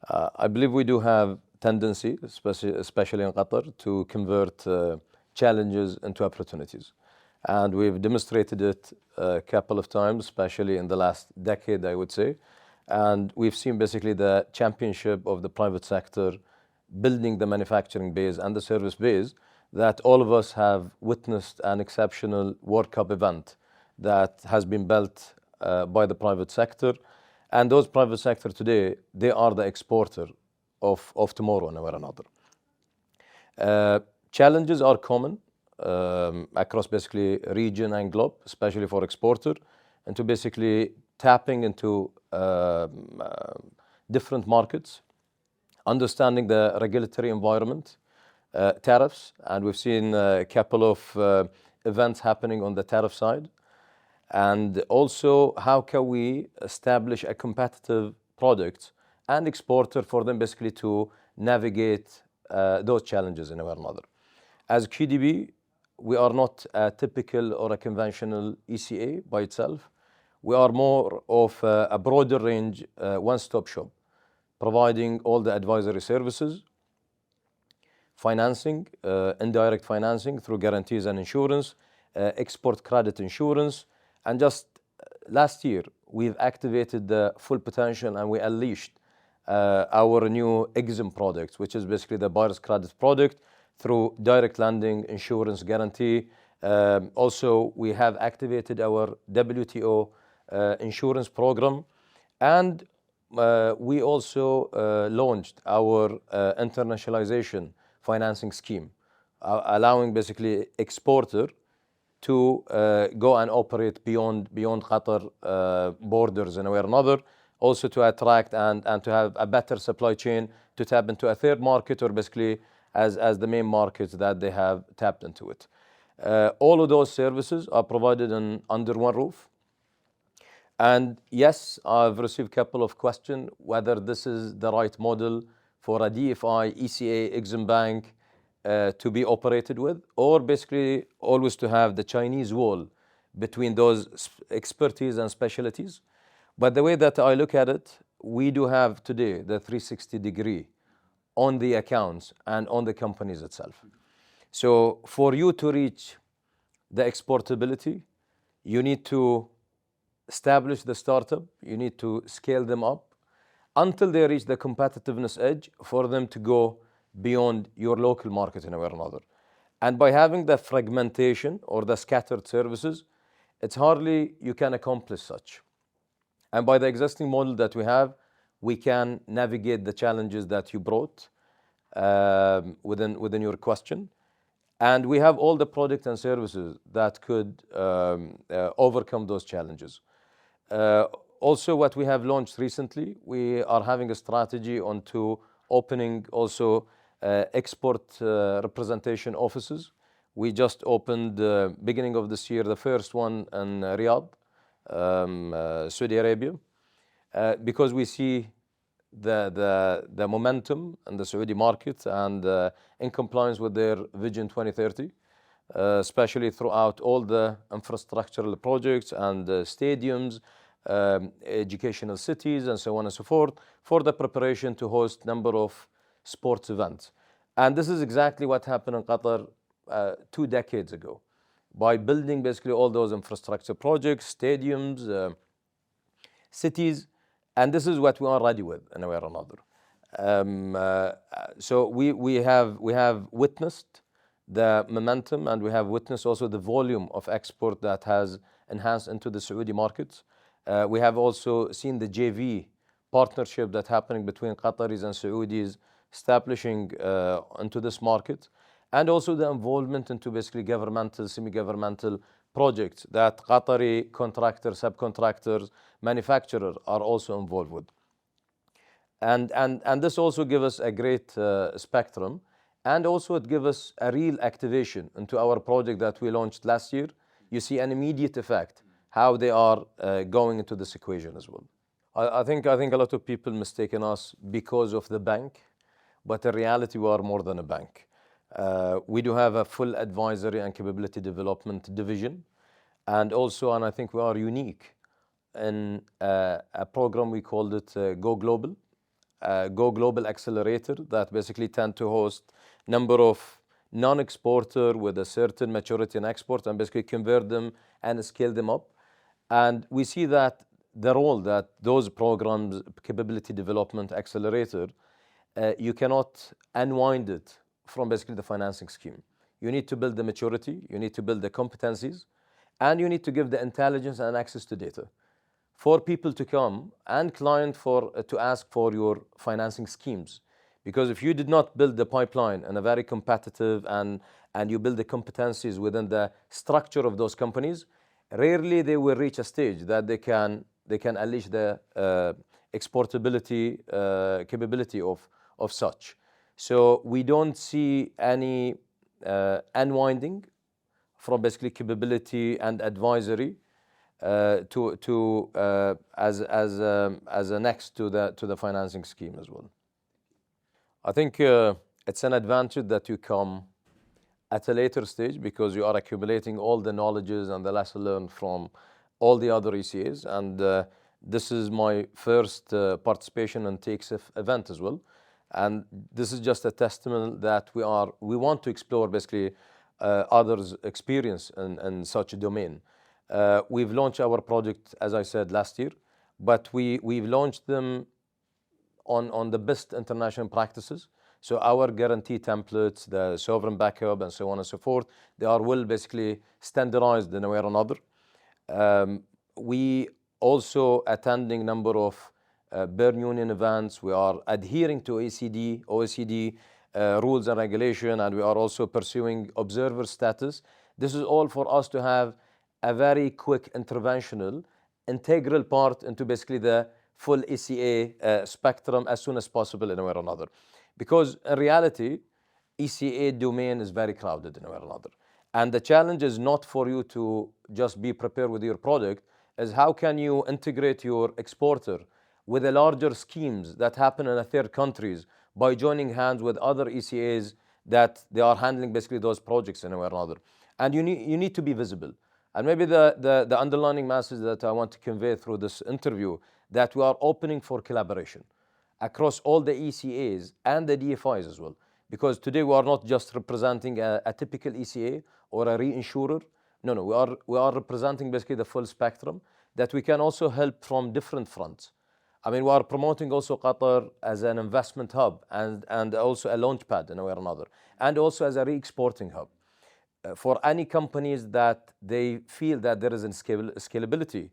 I believe we do have tendency, especially in Qatar, to convert challenges into opportunities. And we've demonstrated it a couple of times, especially in the last decade, I would say. And we've seen basically the championship of the private sector building the manufacturing base and the service base, that all of us have witnessed an exceptional World Cup event that has been built by the private sector. And those private sector today, they are the exporter of tomorrow in a way or another. Challenges are common across basically region and globe, especially for exporter, and to basically tapping into different markets, understanding the regulatory environment, tariffs, and we've seen a couple of events happening on the tariff side. And also, how can we establish a competitive product and exporter for them basically to navigate those challenges in a way or another. As QDB, we are not a typical or a conventional ECA by itself. We are more of a broader range, one-stop shop, providing all the advisory services, financing, indirect financing through guarantees and insurance, export credit insurance. And just last year, we've activated the full potential and we unleashed our new EXIM product, which is basically the buyer's credit product through direct lending, insurance guarantee. Also, we have activated our WTO insurance program. And we also launched our internationalization financing scheme, allowing basically exporter to go and operate beyond Qatar borders in a way or another, also to attract and to have a better supply chain to tap into a third market, or basically as the main market that they have tapped into it. All of those services are provided under one roof. And yes, I've received a couple of questions whether this is the right model for a DFI, ECA, Exim Bank to be operated with, or basically always to have the Chinese wall between those expertise and specialties. But the way that I look at it, we do have today the 360 degree on the accounts and on the companies itself. So for you to reach the exportability, you need to establish the startup, you need to scale them up until they reach the competitiveness edge for them to go beyond your local market in a way or another. And by having the fragmentation or the scattered services, it's hardly you can accomplish such. And by the existing model that we have, we can navigate the challenges that you brought within your question. And we have all the products and services that could overcome those challenges. Also, what we have launched recently, we are having a strategy onto opening also export representation offices. We just opened beginning of this year the first one in Riyadh, Saudi Arabia, because we see the momentum in the Saudi market and in compliance with their Vision 2030, especially throughout all the infrastructural projects and stadiums, educational cities, and so on and so forth, for the preparation to host number of sports events. And this is exactly what happened in Qatar 2 decades ago. By building basically all those infrastructure projects, stadiums, cities, and this is what we are ready with in a way or another. So we have witnessed the momentum, and we have witnessed also the volume of export that has enhanced into the Saudi markets. We have also seen the JV partnership that's happening between Qataris and Saudis establishing into this market, and also the involvement into basically governmental, semi-governmental projects that Qatari contractors, subcontractors, manufacturers are also involved with. And this also gives us a great spectrum, and also it gives us a real activation into our project that we launched last year. You see an immediate effect, how they are going into this equation as well. I think a lot of people mistaken us because of the bank, but in reality we are more than a bank. We do have a full advisory and capability development division, and I think we are unique in a program we called it Go Global, Go Global Accelerator that basically tend to host number of non-exporter with a certain maturity in export and basically convert them and scale them up. And we see that the role that those programs, capability development accelerator, you cannot unwind it from basically the financing scheme. You need to build the maturity, you need to build the competencies, and you need to give the intelligence and access to data for people to come and client to ask for your financing schemes. Because if you did not build the pipeline in a very competitive and you build the competencies within the structure of those companies, rarely they will reach a stage that they can unleash the exportability capability of such. So we don't see any unwinding from basically capability and advisory as a next to the financing scheme as well. I think it's an advantage that you come at a later stage because you are accumulating all the knowledges and the lesson learned from all the other ECAs. And this is my first participation in TXF event as well. And this is just a testament that we want to explore basically others' experience in such a domain. We've launched our project, as I said, last year, but we've launched them on the best international practices. So our guarantee templates, the sovereign backup, and so on and so forth, they are well basically standardized in a way or another. We also attending number of Bern Union events. We are adhering to OECD rules and regulation, and we are also pursuing observer status. This is all for us to have a very quick interventional, integral part into basically the full ECA spectrum as soon as possible in a way or another. Because in reality, ECA domain is very crowded in a way or another. And the challenge is not for you to just be prepared with your product, is how can you integrate your exporter with the larger schemes that happen in third countries by joining hands with other ECAs that they are handling basically those projects in a way or another. And you need to be visible. And maybe the underlying message that I want to convey through this interview, that we are opening for collaboration across all the ECAs and the DFIs as well. Because today we are not just representing a typical ECA or a reinsurer. No, we are representing basically the full spectrum that we can also help from different fronts. I mean, we are promoting also Qatar as an investment hub and also a launch pad in a way or another, and also as a re-exporting hub. For any companies that they feel that there is a scalability,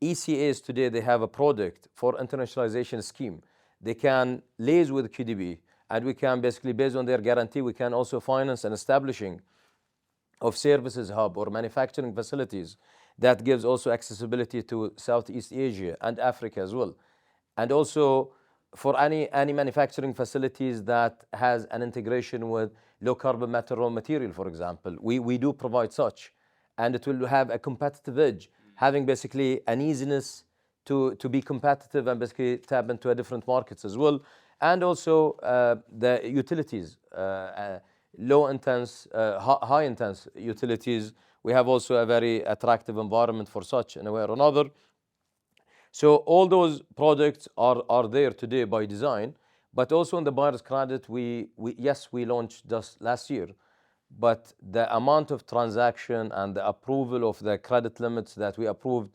ECAs today, they have a product for internationalization scheme. They can liaise with QDB, and we can basically, based on their guarantee, we can also finance an establishing of services hub or manufacturing facilities that gives also accessibility to Southeast Asia and Africa as well. And also for any manufacturing facilities that has an integration with low carbon metal raw material, for example, we do provide such, and it will have a competitive edge, having basically an easiness to be competitive and basically tap into a different markets as well. And also the utilities, low intense, high intense utilities. We have also a very attractive environment for such in a way or another. So all those products are there today by design, but also in the buyer's credit, we launched just last year, but the amount of transaction and the approval of the credit limits that we approved,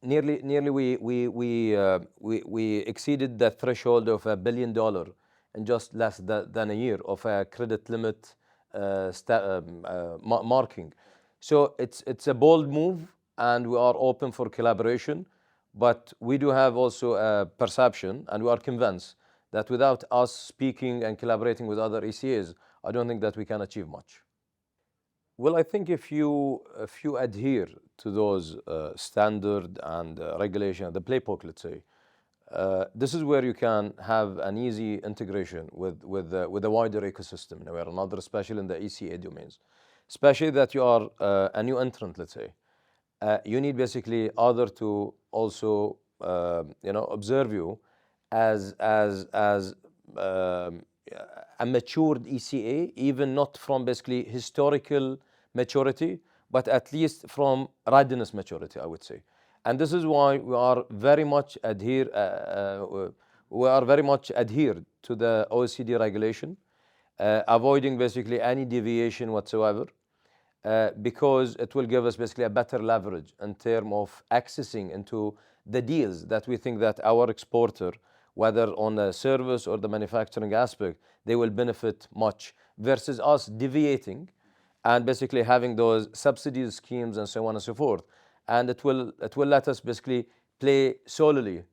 nearly we exceeded the threshold of $1 billion in just less than a year of a credit limit marking. So it's a bold move, and we are open for collaboration. But we do have also a perception, and we are convinced that without us speaking and collaborating with other ECAs, I don't think that we can achieve much. Well, I think if you adhere to those standard and regulation, the playbook, let's say, this is where you can have an easy integration with a wider ecosystem in a way or another, especially in the ECA domains, especially that you are a new entrant, let's say. You need basically other to also observe you as a matured ECA, even not from basically historical maturity, but at least from readiness maturity, I would say. And this is why we are very much we are very much adhered to the OECD regulation, avoiding basically any deviation whatsoever, because it will give us basically a better leverage in terms of accessing into the deals that we think that our exporter, whether on the service or the manufacturing aspect, they will benefit much versus us deviating and basically having those subsidy schemes and so on and so forth. And it will let us basically play solely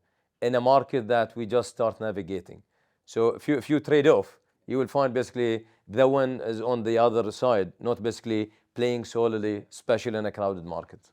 in a market that we just start navigating. So if you trade off, you will find basically the one is on the other side, not basically playing solely, especially in a crowded market.